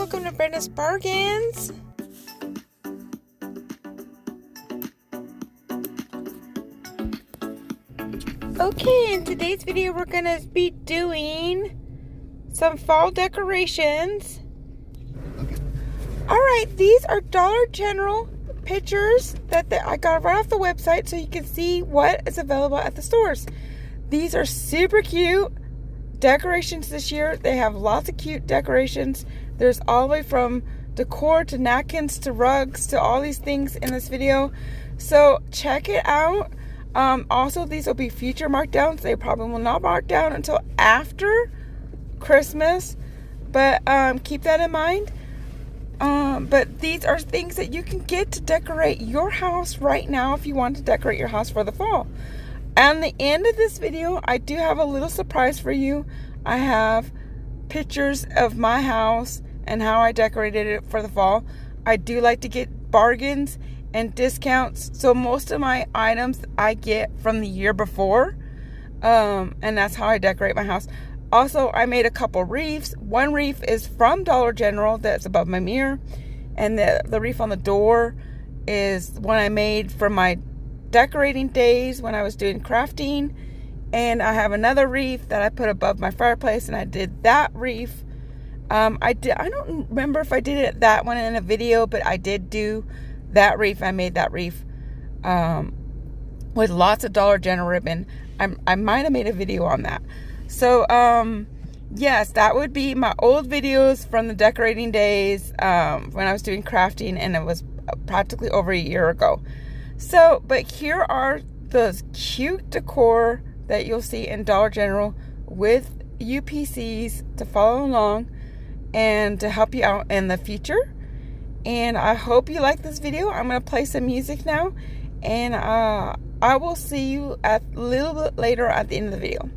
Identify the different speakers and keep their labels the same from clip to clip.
Speaker 1: welcome to Brenna's Bargains. Okay, in today's video we're going to be doing some fall decorations. Alright, these are Dollar General pictures that I got right off the website so you can see what is available at the stores. These are super cute decorations this year. They have lots of cute decorations. There's all the way from decor to napkins to rugs to all these things in this video. So check it out. Also, these will be future markdowns. They probably will not mark down until after Christmas, but keep that in mind. But these are things that you can get to decorate your house right now if you want to decorate your house for the fall. At the end of this video, I do have a little surprise for you. I have pictures of my house and how I decorated it for the fall. I do like to get bargains and discounts, so most of my items I get from the year before, and that's how I decorate my house. Also, I made a couple wreaths. One wreath is from Dollar General that's above my mirror, and the wreath on the door is one I made from my decorating days when I was doing crafting. And I have another wreath that I put above my fireplace, and I did that wreath. I don't remember if I did that one in a video, but I did do that wreath. I made that wreath with lots of Dollar General ribbon. I might have made a video on that. So yes, that would be my old videos from the decorating days when I was doing crafting, and it was practically over a year ago. So, but here are those cute decor that you'll see in Dollar General with UPC'S to follow along and to help you out in the future. And I hope you like this video. I'm going to play some music now, and I will see you a little bit later at the end of the video.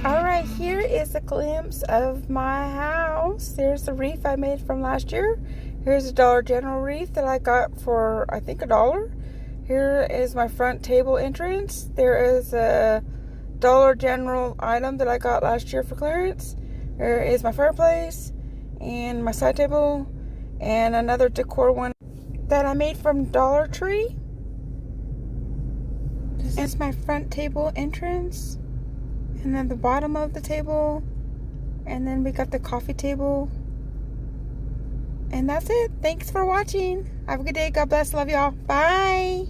Speaker 1: Alright, here is a glimpse of my house. There's the wreath I made from last year. Here's a Dollar General wreath that I got for, I think, $1. Here is my front table entrance. There is a Dollar General item that I got last year for clearance. There is my fireplace and my side table and another decor one that I made from Dollar Tree. This is my front table entrance. And then the bottom of the table. And then we got the coffee table. And that's it. Thanks for watching. Have a good day. God bless. Love y'all. Bye.